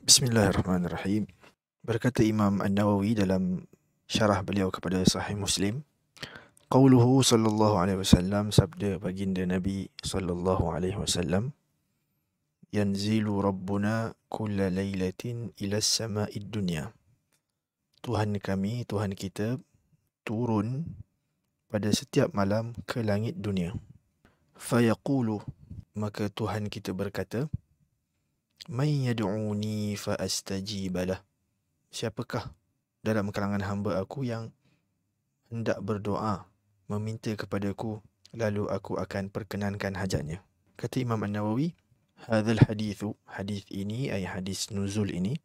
Bismillahirrahmanirrahim. Berkata Imam An-Nawawi dalam syarah beliau kepada Sahih Muslim, qauluhu sallallahu alaihi wasallam, sabda baginda Nabi sallallahu alaihi wasallam, yanzilu rabbuna kulla lailatin ila sama'id dunya. Tuhan kami, Tuhan kita turun pada setiap malam ke langit dunia. Fayaqulu, maka Tuhan kita berkata, man yad'uni fa astajibalah. Siapakah dalam kalangan hamba aku yang hendak berdoa, meminta kepadaku, lalu aku akan perkenankan hajatnya. Kata Imam An-Nawawi, hadzal hadithu, hadis ini, ay hadis nuzul ini,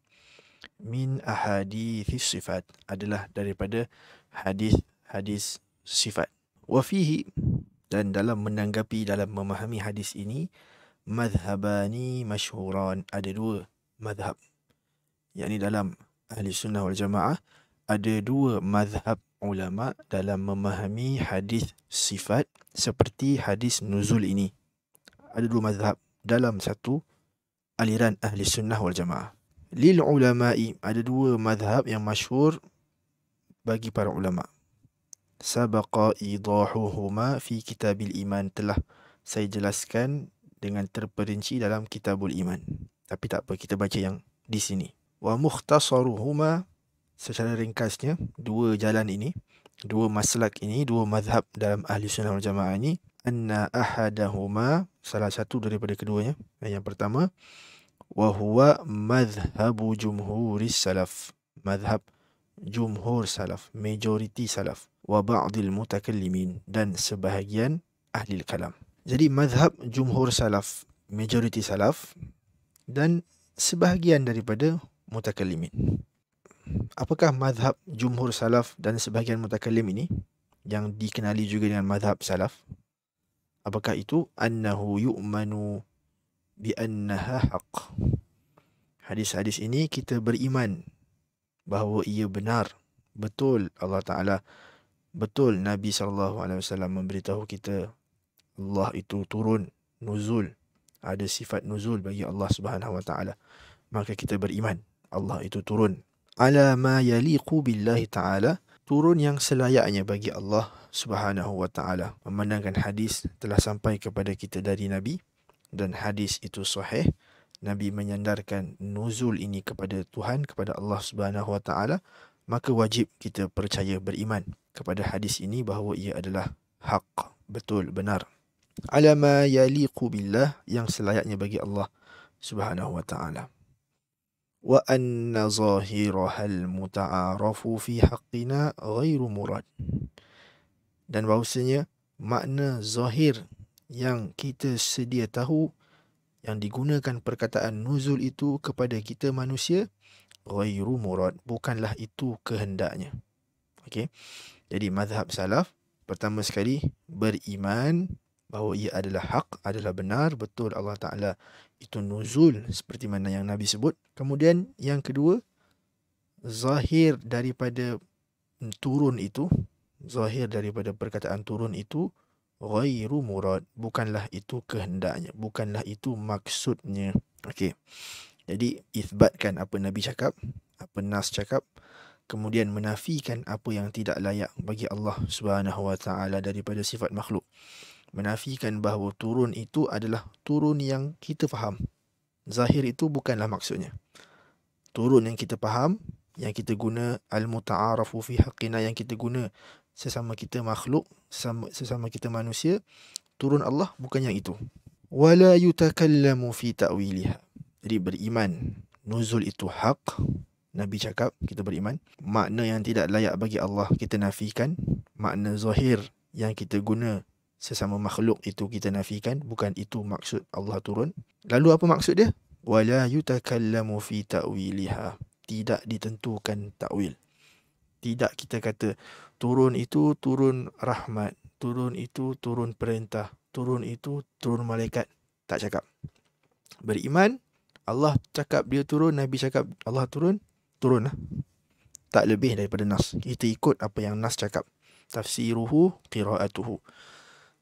min ahadithis sifat, adalah daripada hadis sifat. Wa fihi, dan dalam menanggapi, dalam memahami hadis ini, madhhabani masyhuran, ada dua madhab, yakni dalam Ahli Sunnah wal Jamaah ada dua mazhab ulama dalam memahami hadis sifat seperti hadis nuzul ini. Ada dua mazhab dalam satu aliran Ahli Sunnah wal Jamaah. Lil ulama'i, ada dua mazhab yang masyhur bagi para ulama. Sabaqa idahuhuma fi kitabil iman, telah saya jelaskan dengan terperinci dalam kitabul iman. Tapi tak apa, kita baca yang di sini. Wa mukhtasaruhuma, secara ringkasnya, dua jalan ini, dua maslak ini, dua mazhab dalam Ahli Sunnah wal Jamaah ini, anna ahadahuma, salah satu daripada keduanya, yang pertama, wa huwa madhhabu jumhuris salaf, mazhab jumhur salaf, majoriti salaf, wa ba'dil mutakallimin, dan sebahagian ahli kalam. Jadi mazhab jumhur salaf, majoriti salaf, dan sebahagian daripada mutakallimin. Apakah mazhab jumhur salaf dan sebahagian mutakallim ini, yang dikenali juga dengan mazhab salaf? Apakah itu? Annahu yu'manu bi annaha haqq. Hadis-hadis ini kita beriman bahawa ia benar, betul Allah Ta'ala, betul Nabi SAW memberitahu kita Allah itu turun, nuzul, ada sifat nuzul bagi Allah Subhanahu Wa Ta'ala. Maka kita beriman Allah itu turun. Ala ma yaliqu billahi ta'ala, turun yang selayaknya bagi Allah Subhanahu Wa Ta'ala. Memandangkan hadis telah sampai kepada kita dari Nabi, dan hadis itu sahih, Nabi menyandarkan nuzul ini kepada Tuhan, kepada Allah Subhanahu Wa Ta'ala, maka wajib kita percaya, beriman kepada hadis ini bahawa ia adalah haq, betul, benar. Ala ma yaliqu billah, yang selayaknya bagi Allah Subhanahu Wa Ta'ala. Wa anna zahirahal muta'arafu fi haqqina ghairu murad, dan bahawasanya makna zahir yang kita sedia tahu, yang digunakan perkataan nuzul itu kepada kita manusia, ghairu murad, bukanlah itu kehendaknya. Okey. Jadi mazhab salaf, pertama sekali, beriman bahawa ia adalah hak, adalah benar, betul Allah Ta'ala itu nuzul seperti mana yang Nabi sebut. Kemudian yang kedua, zahir daripada turun itu, zahir daripada perkataan turun itu, ghairu murad, bukanlah itu kehendaknya, bukanlah itu maksudnya. Okey. Jadi isbatkan apa Nabi cakap, apa Nas cakap, kemudian menafikan apa yang tidak layak bagi Allah Subhanahu Wa Ta'ala daripada sifat makhluk. Menafikan bahawa turun itu adalah turun yang kita faham. Zahir itu bukanlah maksudnya. Turun yang kita faham, yang kita guna al-muta'arafu fi haqqina, yang kita guna sesama kita makhluk, sesama kita manusia, turun Allah bukan yang itu. Wala yutakallamu fi ta'wiliha. Jadi beriman nuzul itu hak, Nabi cakap, kita beriman. Makna yang tidak layak bagi Allah kita nafikan. Makna zahir yang kita guna sesama makhluk itu kita nafikan, bukan itu maksud Allah turun. Lalu apa maksud dia? Wala yutakallamu fi ta'wiliha, tidak ditentukan ta'wil. Tidak kita kata turun itu turun rahmat, turun itu turun perintah, turun itu turun malaikat. Tak cakap. Beriman, Allah cakap dia turun, Nabi cakap Allah turun, turunlah. Tak lebih daripada nas. Kita ikut apa yang nas cakap. Tafsiruhu qira'atuhu.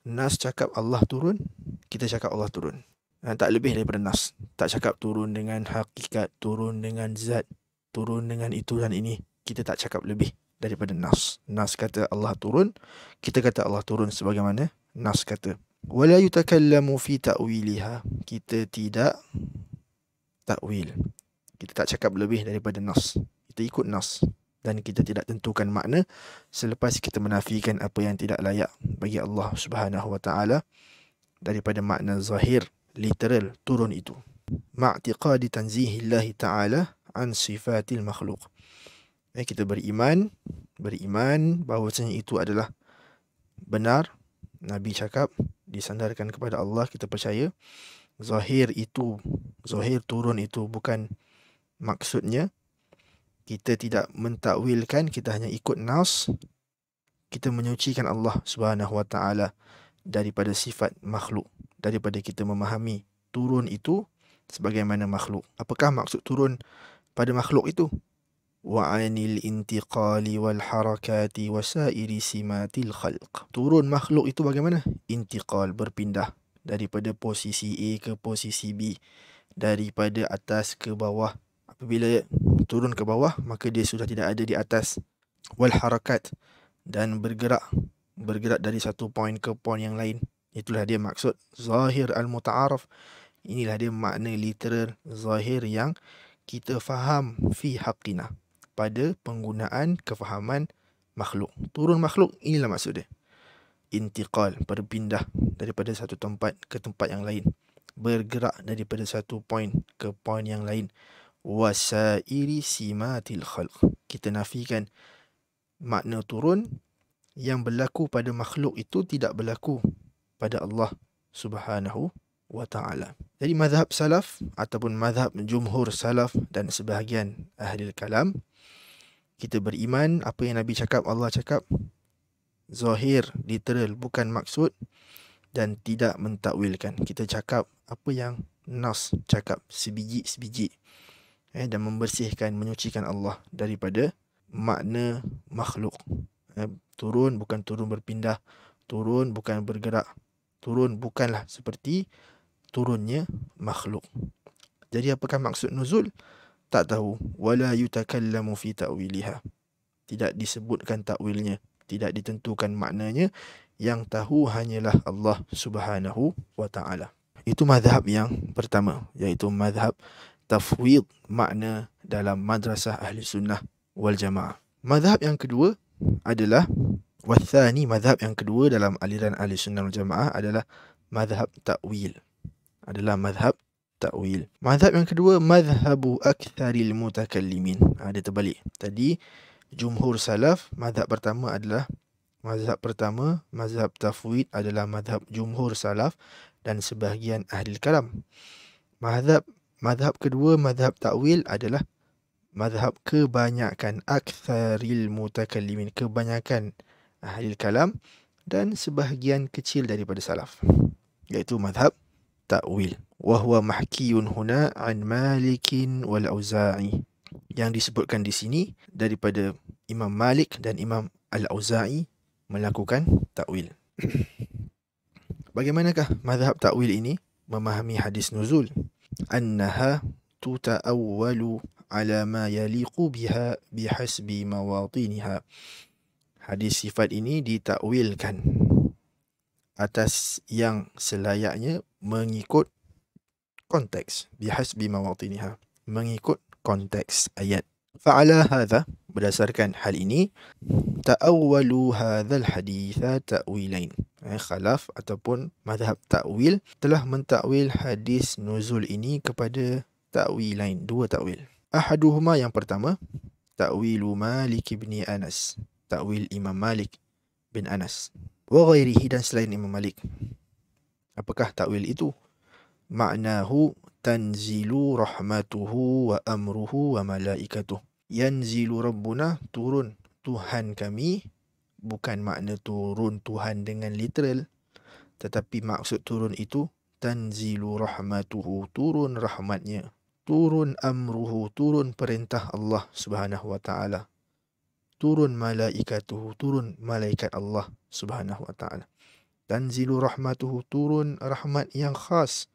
Nas cakap Allah turun, kita cakap Allah turun. Tak lebih daripada nas. Tak cakap turun dengan hakikat, turun dengan zat, turun dengan itu dan ini. Kita tak cakap lebih daripada nas. Nas kata Allah turun, kita kata Allah turun sebagaimana nas kata. Wala yutakallamu fi ta'wiliha. Kita tidak takwil. Kita tak cakap lebih daripada nas. Kita ikut nas. Dan kita tidak tentukan makna selepas kita menafikan apa yang tidak layak bagi Allah Subhanahu wa taala daripada makna zahir literal turun itu. Ma'tiqadi tanzihillahi ta'ala an sifatil makhluk. Kita beriman bahawasanya itu adalah benar. Nabi cakap, disandarkan kepada Allah, kita percaya. Zahir turun itu bukan maksudnya. Kita tidak mentakwilkan, kita hanya ikut nas. Kita menyucikan Allah Subhanahu wa taala daripada sifat makhluk, daripada kita memahami turun itu sebagaimana makhluk. Apakah maksud turun pada makhluk itu? Wa 'anil intiqali wal harakati wasairi simatil khalq. Turun makhluk itu bagaimana? Intiqal, berpindah daripada posisi A ke posisi B, daripada atas ke bawah. Apabila turun ke bawah, maka dia sudah tidak ada di atas. Wal harakat, dan bergerak dari satu poin ke poin yang lain. Itulah dia maksud zahir al-muta'araf. Inilah dia makna literal zahir yang kita faham fi haqqina, pada penggunaan kefahaman makhluk. Turun makhluk, inilah maksud dia. Intiqal, berpindah daripada satu tempat ke tempat yang lain. Bergerak daripada satu poin ke poin yang lain. Wasairi simatil khalq. Kita nafikan makna turun yang berlaku pada makhluk itu tidak berlaku pada Allah Subhanahu wa ta'ala. Jadi mazhab salaf ataupun mazhab jumhur salaf dan sebahagian ahli kalam, kita beriman apa yang Nabi cakap, Allah cakap, zahir, literal, bukan maksud, dan tidak mentakwilkan. Kita cakap apa yang nas cakap, sebiji-sebiji, dan membersihkan, menyucikan Allah daripada makna makhluk. Turun bukan turun berpindah, turun bukan bergerak, turun bukanlah seperti turunnya makhluk. Jadi apakah maksud nuzul? Tak tahu. Wala yutakallamu fi ta'wiliha. Tidak disebutkan takwilnya, tidak ditentukan maknanya. Yang tahu hanyalah Allah Subhanahu wa ta'ala. Itu mazhab yang pertama, iaitu mazhab tafwid makna dalam madrasah ahli sunnah wal jamaah. Mazhab yang kedua adalah wathani, mazhab yang kedua dalam aliran ahli sunnah wal jamaah adalah mazhab ta'wil. Mazhab yang kedua, mazhabu aktsaril mutakallimin. Dia terbalik. Tadi jumhur salaf, mazhab pertama mazhab tafwid adalah mazhab jumhur salaf dan sebahagian ahli kalam. Mazhab kedua, mazhab ta'wil, adalah mazhab kebanyakan aktsaril mutakallimin, kebanyakan ahli kalam dan sebahagian kecil daripada salaf, iaitu mazhab ta'wil. Wa huwa mahkiyun huna an Malikin wal Auza'i. Yang disebutkan di sini daripada Imam Malik dan Imam Al-Auza'i melakukan ta'wil. Bagaimanakah mazhab ta'wil ini memahami hadis nuzul? Annaha tuta'awwalu ala ma yaliqu biha bihasbi mawatiniha. Hadis sifat ini ditakwilkan atas yang selayaknya mengikut konteks, bihasbi mawatiniha, mengikut konteks ayat. Fa'ala hadha, berdasarkan hal ini, ta'awwalu hadzal haditha ta'wilain. Khalaf ataupun mazhab ta'wil telah mentakwil hadis nuzul ini kepada ta'wilain, dua ta'wil. Ahaduhuma, yang pertama, ta'wilu Malik bin Anas, ta'wil Imam Malik bin Anas, wa ghairihi, dan selain Imam Malik. Apakah ta'wil itu? Ma'nahu tanzilu rahmatuhu wa amruhu wa malaikatuh. Yanzilu Rabbuna, turun Tuhan kami, bukan makna turun Tuhan dengan literal, tetapi maksud turun itu tanzilu rahmatuhu, turun rahmatnya, turun amruhu, turun perintah Allah Subhanahu wa ta'ala, turun malaikatuhu, turun malaikat Allah Subhanahu wa ta'ala. Tanzilu rahmatuhu, turun rahmat yang khas,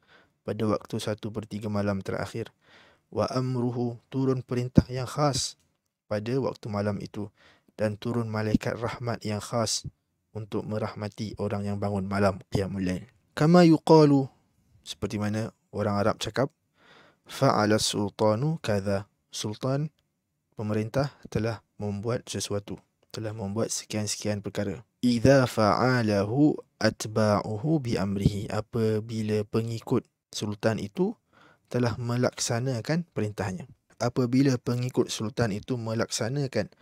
pada waktu 1/3 malam terakhir. Wa amruhu, turun perintah yang khas pada waktu malam itu, dan turun malaikat rahmat yang khas untuk merahmati orang yang bangun malam qiyamul lail. Kama yuqalu, seperti mana orang Arab cakap, fa'ala sultanu kadha, sultan, pemerintah, telah membuat sesuatu, telah membuat sekian-sekian perkara. Idza fa'alahu atba'uhu bi amrihi, apabila pengikut sultan itu telah melaksanakan perintahnya. Apabila pengikut sultan itu melaksanakan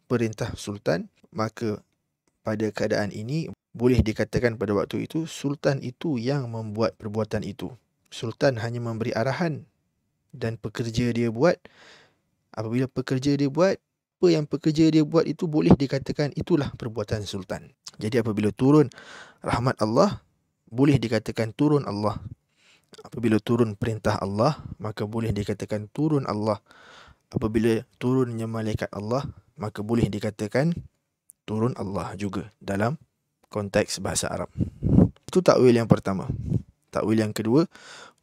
perintah sultan, maka pada keadaan ini boleh dikatakan pada waktu itu sultan itu yang membuat perbuatan itu. Sultan hanya memberi arahan dan pekerja dia buat. Apabila pekerja dia buat, apa yang pekerja dia buat itu boleh dikatakan itulah perbuatan sultan. Jadi apabila turun rahmat Allah, boleh dikatakan turun Allah. Apabila turun perintah Allah, maka boleh dikatakan turun Allah. Apabila turunnya malaikat Allah, maka boleh dikatakan turun Allah juga dalam konteks bahasa Arab. Itu takwil yang pertama. Takwil yang kedua,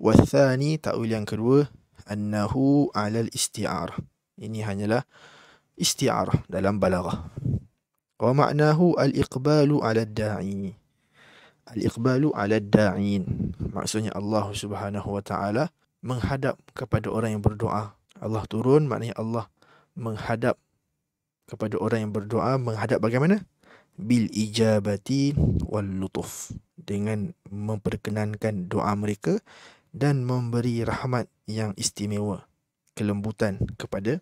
wathani, takwil yang kedua, annahu 'alal isti'arah. Ini hanyalah isti'arah dalam balaghah. Wa ma'nahu al-iqbalu 'ala ad-da'i. Al-iqbalu 'ala ad-da'in. Maksudnya Allah Subhanahu wa taala menghadap kepada orang yang berdoa. Allah turun, maknanya Allah menghadap kepada orang yang berdoa. Menghadap bagaimana? Bil ijabati wal lutuf, dengan memperkenankan doa mereka dan memberi rahmat yang istimewa, kelembutan kepada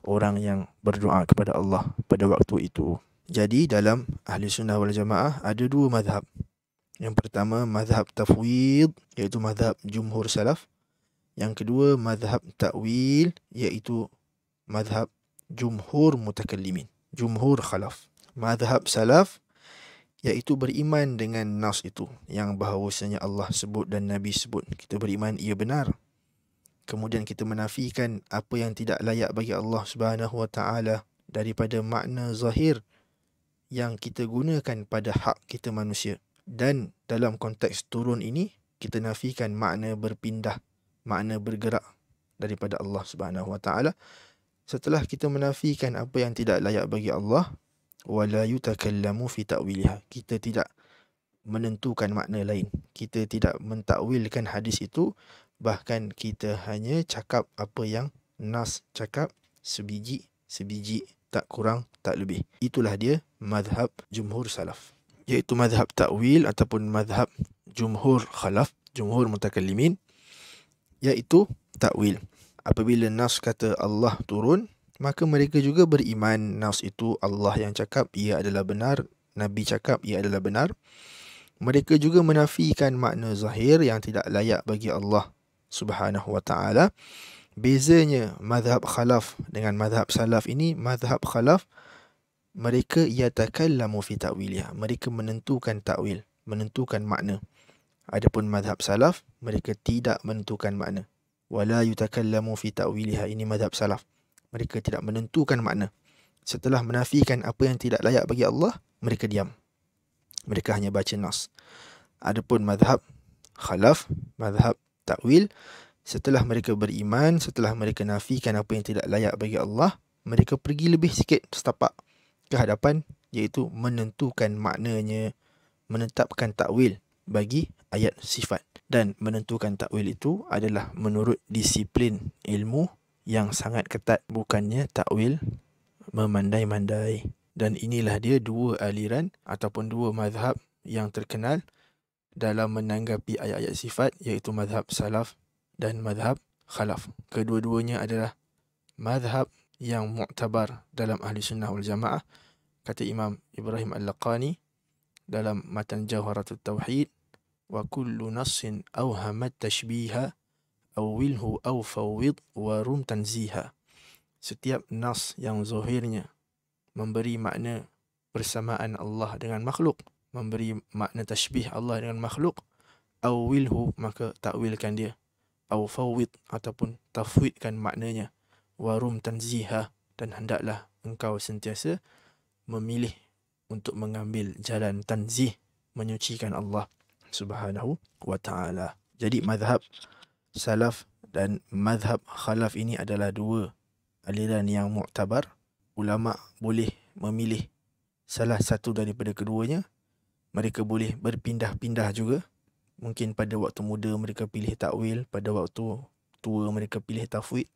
orang yang berdoa kepada Allah pada waktu itu. Jadi dalam Ahli Sunnah wal Jamaah ada dua mazhab. Yang pertama mazhab tafwid, iaitu mazhab jumhur salaf. Yang kedua mazhab ta'wil, iaitu mazhab jumhur mutakallimin, jumhur khalaf. Mazhab salaf iaitu beriman dengan nas itu, yang bahawasanya Allah sebut dan Nabi sebut. Kita beriman ia benar. Kemudian kita menafikan apa yang tidak layak bagi Allah Subhanahu wa taala daripada makna zahir yang kita gunakan pada hak kita manusia. Dan dalam konteks turun ini, kita nafikan makna berpindah, makna bergerak daripada Allah Subhanahu wa taala. Setelah kita menafikan apa yang tidak layak bagi Allah, wala yutakallamu fi ta'wiliha, kita tidak menentukan makna lain. Kita tidak mentakwilkan hadis itu, bahkan kita hanya cakap apa yang nas cakap, sebiji, tak kurang, tak lebih. Itulah dia mazhab jumhur salaf, iaitu mazhab ta'wil ataupun mazhab jumhur khalaf, jumhur mutakallimin, iaitu ta'wil. Apabila nas kata Allah turun, maka mereka juga beriman nas itu Allah yang cakap, ia adalah benar. Nabi cakap, ia adalah benar. Mereka juga menafikan makna zahir yang tidak layak bagi Allah Subhanahu wa taala. Bezanya mazhab khalaf dengan mazhab salaf ini, mazhab khalaf mereka yatakallamu fi ta'wiliha, mereka menentukan ta'wil, menentukan makna. Adapun mazhab salaf, mereka tidak menentukan makna. Wala yutakallamu fi ta'wiliha, ini mazhab salaf. Mereka tidak menentukan makna. Setelah menafikan apa yang tidak layak bagi Allah, mereka diam. Mereka hanya baca nas. Adapun mazhab khalaf, mazhab ta'wil, setelah mereka beriman, setelah mereka nafikan apa yang tidak layak bagi Allah, mereka pergi lebih sikit setapak ke hadapan, iaitu menentukan maknanya, menetapkan ta'wil bagi ayat sifat. Dan menentukan ta'wil itu adalah menurut disiplin ilmu yang sangat ketat, bukannya ta'wil memandai-mandai. Dan inilah dia dua aliran ataupun dua mazhab yang terkenal dalam menanggapi ayat-ayat sifat, iaitu mazhab salaf dan mazhab khalaf. Kedua-duanya adalah mazhab yang mu'tabar dalam Ahli Sunnah wal Jamaah. Kata Imam Ibrahim Al-Laqani dalam matan Jawharatul Tauhid, wa kullu nassin awhamat tashbiha awilhu aw fawwid wa rum tanziha. Setiap nas yang zahirnya memberi makna persamaan Allah dengan makhluk, memberi makna tashbih Allah dengan makhluk, awilhu, maka takwilkan dia, aw fawwid, ataupun tafwidkan maknanya, wa rum tanziha, dan hendaklah engkau sentiasa memilih untuk mengambil jalan tanzih, menyucikan Allah Subhanahu wa ta'ala. Jadi mazhab salaf dan mazhab khalaf ini adalah dua aliran yang muktabar. Ulama boleh memilih salah satu daripada keduanya. Mereka boleh berpindah-pindah juga. Mungkin pada waktu muda mereka pilih takwil, pada waktu tua mereka pilih tafwid.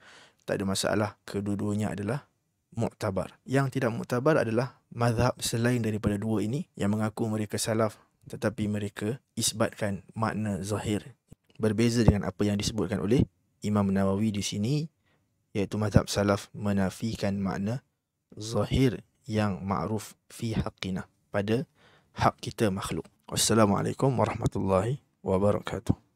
Tak ada masalah, kedua-duanya adalah muktabar. Yang tidak muktabar adalah mazhab selain daripada dua ini yang mengaku mereka salaf tetapi mereka isbatkan makna zahir berbeza dengan apa yang disebutkan oleh Imam Nawawi di sini, iaitu mazhab salaf menafikan makna zahir yang ma'ruf fi haqqina, pada hak kita makhluk. Wassalamualaikum warahmatullahi wabarakatuh.